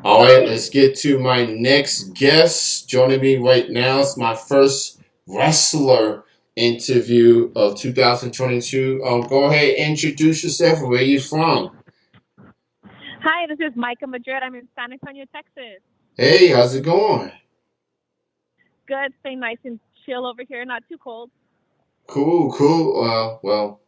All right, let's get to my next guest. Joining me right now is my first wrestler interview of 2022. Go ahead, introduce yourself. Where you from? Hi, this is Myka Madrid. I'm in San Antonio, Texas. Hey, how's it going? Good, staying nice and chill over here, not too cold. Cool, cool. Well,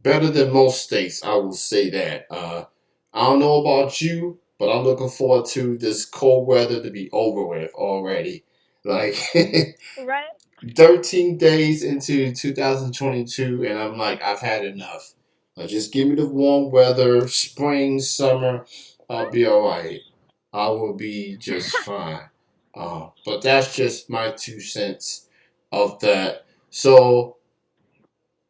better than most states, I will say that. I don't know about you, but I'm looking forward to this cold weather to be over with already. Like, Right? 13 days into 2022, and I'm like, I've had enough. Just give me the warm weather, spring, summer. I'll be all right. I will be just fine. But that's just my 2 cents of that. So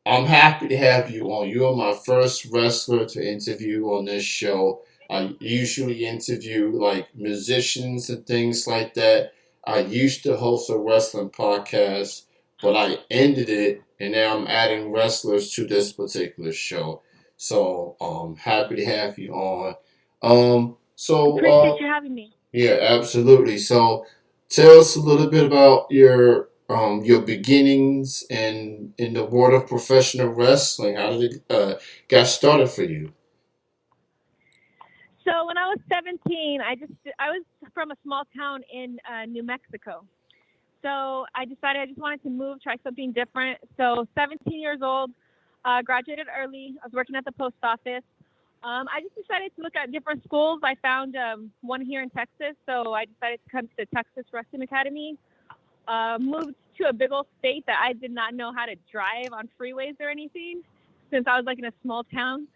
I'm happy to have you on. You're my first wrestler to interview on this show. I usually interview like musicians and things like that. I used to host a wrestling podcast, but I ended it and now I'm adding wrestlers to this particular show. So happy to have you on. Appreciate you having me. Yeah, absolutely. So, tell us a little bit about your beginnings and in the world of professional wrestling. How did it got started for you? So when I was 17, I was from a small town in New Mexico. So I decided I just wanted to move, try something different. So 17 years old, graduated early. I was working at the post office. I just decided to look at different schools. I found one here in Texas, so I decided to come to the Texas Wrestling Academy. Moved to a big old state that I did not know how to drive on freeways or anything, since I was like in a small town.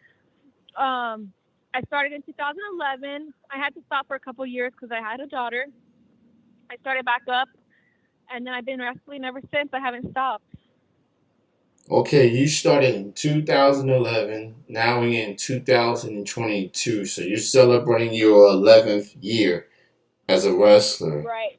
I started in 2011. I had to stop for a couple years because I had a daughter. I started back up, and then I've been wrestling ever since. I haven't stopped. Okay, you started in 2011. Now we're in 2022, so you're celebrating your 11th year as a wrestler. Right.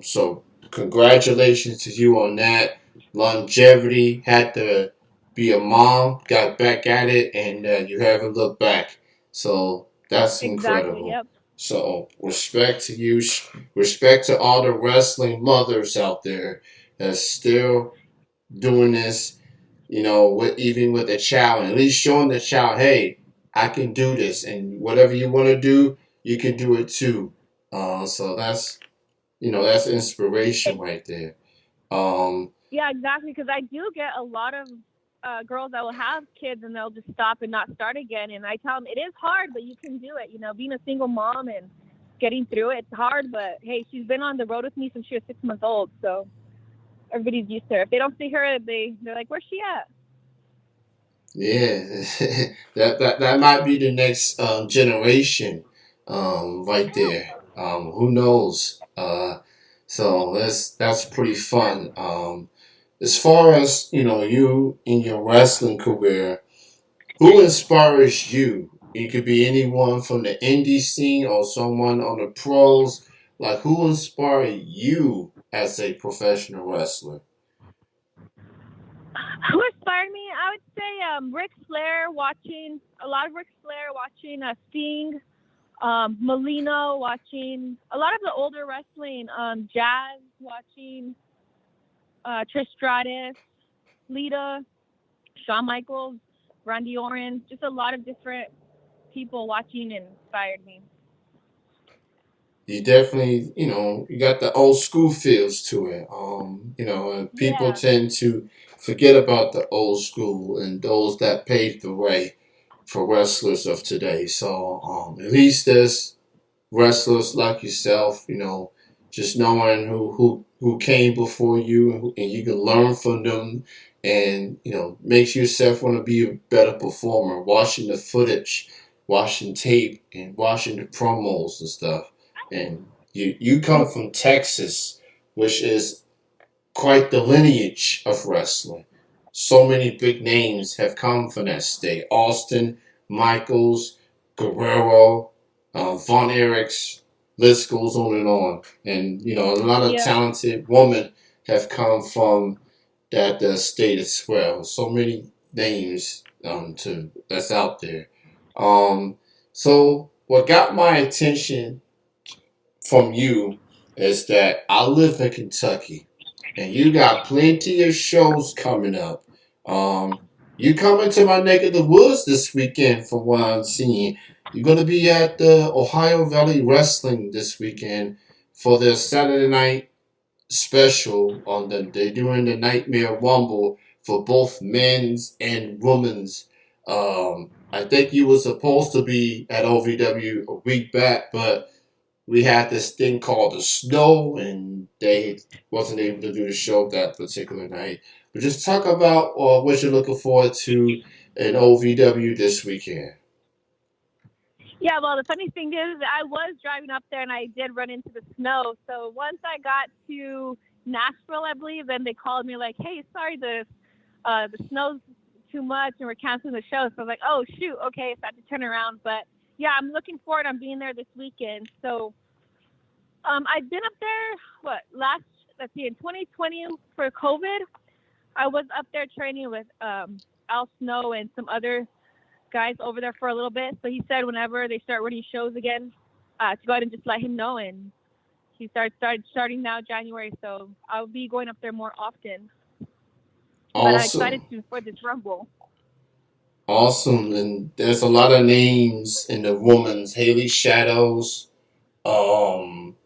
So congratulations to you on that longevity. Had to be a mom, got back at it, and you haven't looked back. So that's Exactly. incredible. Yep. So respect to you, respect to all the wrestling mothers out there that's still doing this. Even with a child, at least showing the child, hey, I can do this, and whatever you want to do, you can do it too. So that's inspiration right there. Um, Yeah, exactly. Because I do get a lot of girls that will have kids and they'll just stop and not start again. And I tell them it is hard, but you can do it. You know, being a single mom and getting through it, it's hard. But hey, she's been on the road with me since she was 6 months old, so everybody's used to her. If they don't see her, they're like, "Where's she at?" yeah, that might be the next generation, right there. Who knows? So that's pretty fun. As far as you in your wrestling career, who inspires you? It could be anyone from the indie scene or someone on the pros. Like, who inspired you as a professional wrestler? Who inspired me? I would say Ric Flair. Watching a lot of Ric Flair. Watching Sting. Molino. Watching a lot of the older wrestling. Jazz. Watching Trish Stratus. Lita. Shawn Michaels. Randy Orton. Just a lot of different people watching inspired me. You definitely, you got the old school feels to it. And people Yeah. tend to forget about the old school and those that paved the way for wrestlers of today. So, at least there's wrestlers like yourself, just knowing who came before you and you can learn from them and makes yourself want to be a better performer. Watching the footage, watching tape, and watching the promos and stuff. And you come from Texas, which is quite the lineage of wrestling. So many big names have come from that state. Austin, Michaels, Guerrero, Von Erichs, list goes on and on. And, a lot of Yeah. talented women have come from that state as well. So many names that's out there. So what got my attention from you is that I live in Kentucky, and you got plenty of shows coming up. Um, you coming to my neck of the woods this weekend, for what I'm seeing. You're gonna be at the Ohio Valley Wrestling this weekend for their Saturday night special on the they're doing the Nightmare Rumble for both men's and women's. I think you were supposed to be at OVW a week back, but we had this thing called the snow, and they wasn't able to do the show that particular night. But just talk about what you're looking forward to in OVW this weekend. Yeah, well, the funny thing is, I was driving up there and I did run into the snow. So once I got to Nashville, I believe, then they called me like, "Hey, sorry, the snow's too much and we're canceling the show." So I was like, "Oh shoot, okay," so I had to turn around. But yeah, I'm looking forward. I'm being there this weekend. So I've been up there. What last? Let's see, in 2020 for COVID, I was up there training with Al Snow and some other guys over there for a little bit. So he said whenever they start running shows again, to go ahead and just let him know. And he starting now January, so I'll be going up there more often. But I'm excited Awesome. for this Rumble. Awesome. And there's a lot of names in the women's Haley Shadows, um,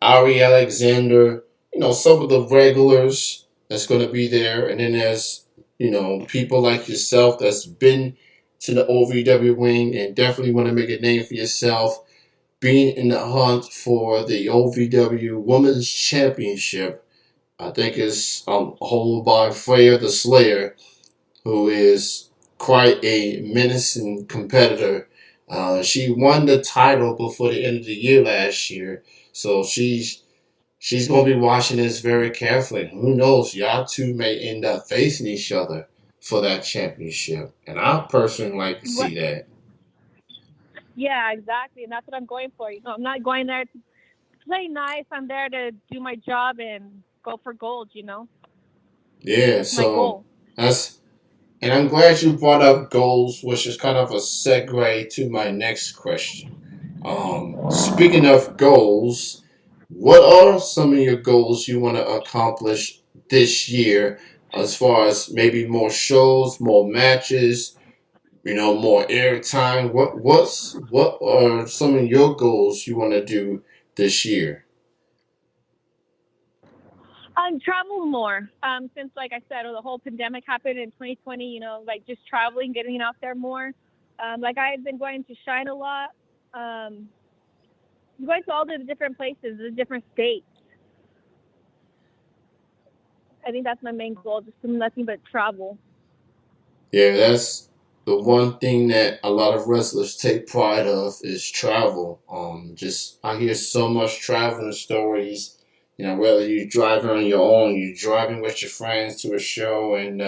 Ari Alexander, some of the regulars that's going to be there. And then there's, people like yourself that's been to the OVW wing and definitely want to make a name for yourself, being in the hunt for the OVW Women's Championship. I think it's held by Freya the Slayer, who is quite a menacing competitor. She won the title before the end of the year last year, so she's going to be watching this very carefully. Who knows? Y'all two may end up facing each other for that championship, and I personally like to What? see that. Yeah, exactly, and that's what I'm going for. I'm not going there to play nice. I'm there to do my job and go for gold. Yeah, That's my so goal. that's and I'm glad you brought up goals, which is kind of a segue to my next question. Speaking of goals, what are some of your goals you want to accomplish this year as far as maybe more shows, more matches, more airtime? What are some of your goals you want to do this year? Travel more. Since like I said, the whole pandemic happened in 2020. Like just traveling, getting out there more. Like I've been going to Shine a lot. Um, going to all the different places, the different states. I think that's my main goal. Just do nothing but travel. Yeah, that's the one thing that a lot of wrestlers take pride of is travel. Just I hear so much traveling stories. Whether you're driving on your own, you're driving with your friends to a show, and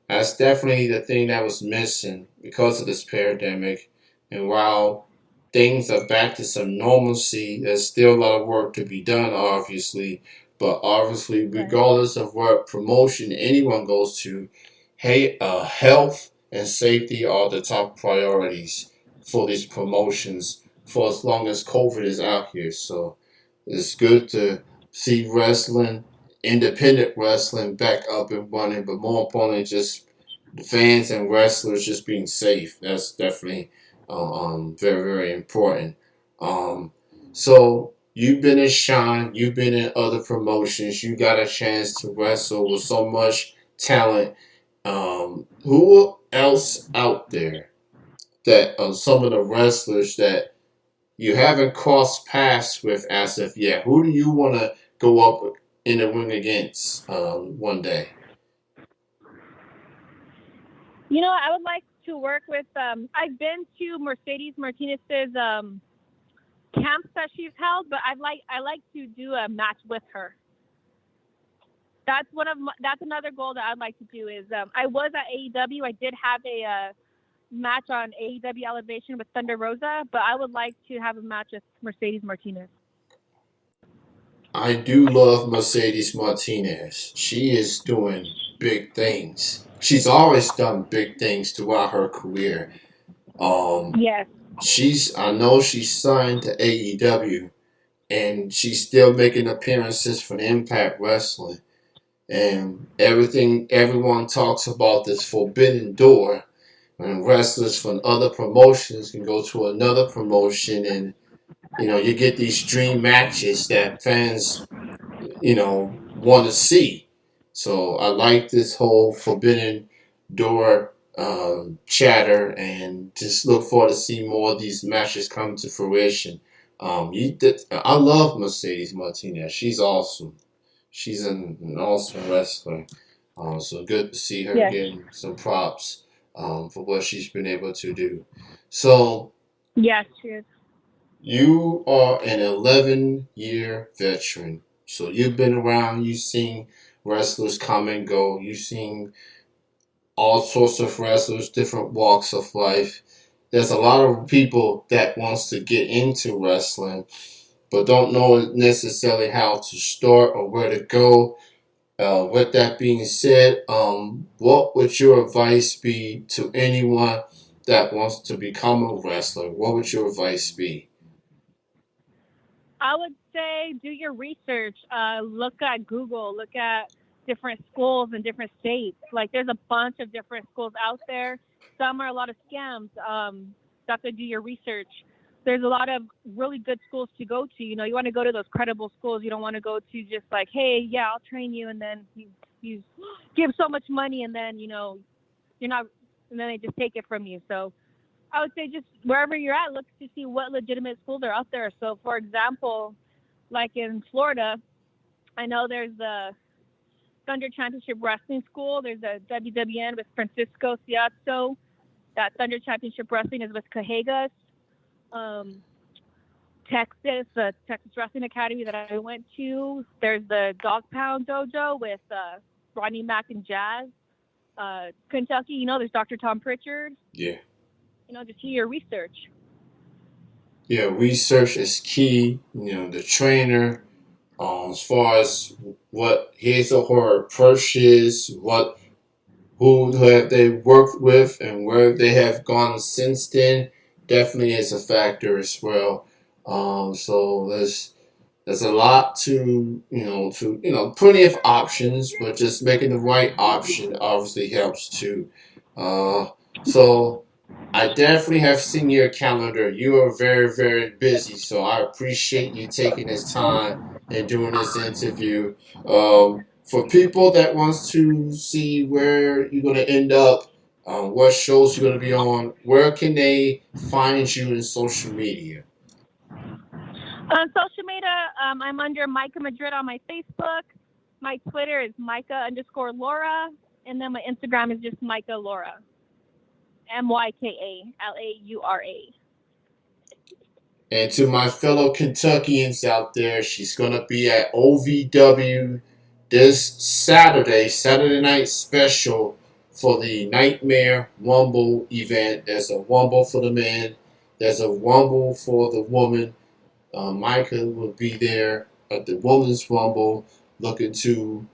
that's definitely the thing that was missing because of this pandemic. And while things are back to some normalcy, there's still a lot of work to be done, obviously. But obviously, Right. regardless of what promotion anyone goes to, hey, health and safety are the top priorities for these promotions for as long as COVID is out here. So it's good to see wrestling, independent wrestling, back up and running, but more importantly, just the fans and wrestlers just being safe. That's definitely very, very important. Um, so you've been in Shine, you've been in other promotions, you got a chance to wrestle with so much talent. Who else out there that some of the wrestlers that you haven't crossed paths with as of yet? Who do you want to go up in the ring against one day? I would like to work with. I've been to Mercedes Martinez's camps that she's held, but I like to do a match with her. That's another goal that I'd like to do. Is I was at AEW. I did have a match on AEW Elevation with Thunder Rosa, but I would like to have a match with Mercedes Martinez. I do love Mercedes Martinez. She is doing big things. She's always done big things throughout her career. Um, Yes. I know she's signed to AEW, and she's still making appearances for Impact Wrestling. And everyone talks about this forbidden door, and wrestlers from other promotions can go to another promotion, and you get these dream matches that fans want to see. So I like this whole forbidden door chatter, and just look forward to seeing more of these matches come to fruition. I love Mercedes Martinez. She's awesome. She's an awesome wrestler. So good to see her Yes. getting some props for what she's been able to do. So Yes, she is. you are an 11-year veteran. So you've been around, you've seen wrestlers come and go, you've seen all sorts of wrestlers, different walks of life. There's a lot of people that wants to get into wrestling, but don't know necessarily how to start or where to go. With that being said, what would your advice be to anyone that wants to become a wrestler? What would your advice be? I would say do your research. Look at Google. Look at different schools in different states. Like there's a bunch of different schools out there. Some are a lot of scams. You have to do your research. There's a lot of really good schools to go to. You want to go to those credible schools. You don't want to go to just like, hey, yeah, I'll train you, and then you give so much money, and then you're not, and then they just take it from you. So I would say just wherever you're at, look to see what legitimate schools are out there. So, for example, like in Florida, I know there's the Thunder Championship Wrestling School. There's a WWN with Francisco Ciazzo. That Thunder Championship Wrestling is with Cajegas. Um, Texas, the Texas Wrestling Academy that I went to. There's the Dog Pound Dojo with Rodney Mack and Jazz. Kentucky, there's Dr. Tom Pritchard. Yeah. Just do your research. Yeah, research is key. The trainer, as far as what his or her approach is, who have they worked with, and where they have gone since then, definitely is a factor as well. So there's a lot plenty of options, but just making the right option obviously helps too. So I definitely have seen your calendar. You are very, very busy, so I appreciate you taking this time and doing this interview. For people that wants to see where you're going to end up, what shows you're going to be on, where can they find you in social media? On social media, I'm under Myka Madrid on my Facebook. My Twitter is Myka_Laura. And then my Instagram is just Myka Laura. MYKALAURA. And to my fellow Kentuckians out there, she's going to be at OVW this Saturday night special for the Nightmare Wumble event. There's a Wumble for the men, there's a Wumble for the woman. Myka will be there at the Women's Rumble looking to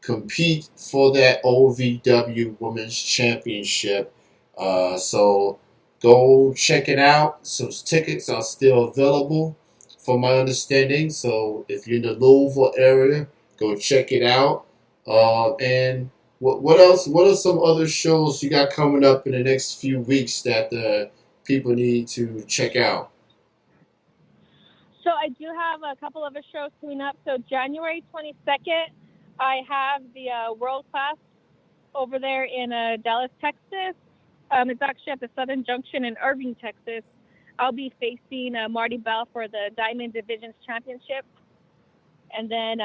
compete for that OVW Women's Championship. So go check it out. Some tickets are still available from my understanding. So if you're in the Louisville area, go check it out. And what else? What are some other shows you got coming up in the next few weeks that people need to check out? So I do have a couple of shows coming up. So January 22nd, I have the World Class over there in Dallas, Texas. It's actually at the Southern Junction in Irving, Texas. I'll be facing Marty Bell for the Diamond Divisions Championship. And then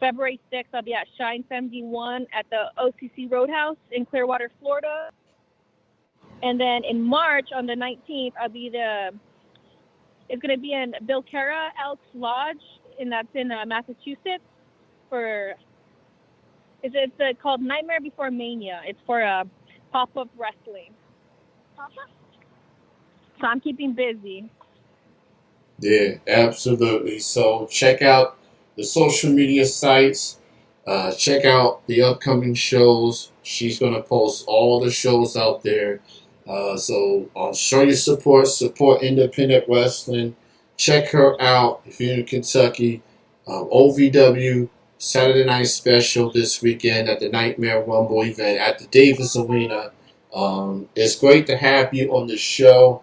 February 6th, I'll be at Shine 71 at the OCC Roadhouse in Clearwater, Florida. And then in March on the 19th, it's going to be in Bilkera Elks Lodge, and that's in Massachusetts. It's called Nightmare Before Mania. It's for pop-up wrestling. So I'm keeping busy. Yeah, absolutely. So check out the social media sites. Check out the upcoming shows. She's going to post all the shows out there. So show your support. Support independent wrestling. check her out if you're in Kentucky. OVW Saturday Night Special this weekend at the Nightmare Rumble event at the Davis Arena. It's great to have you on the show.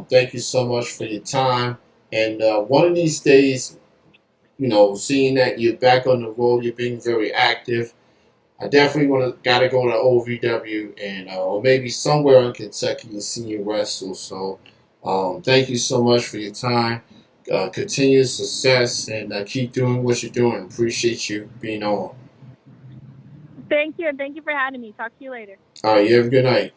Thank you so much for your time. And one of these days, seeing that you're back on the road, you're being very active. I definitely gotta go to OVW and or maybe somewhere in Kentucky and see you wrestle. So, thank you so much for your time. Continued success and keep doing what you're doing. Appreciate you being on. Thank you, and thank you for having me. Talk to you later. All right, you have a good night.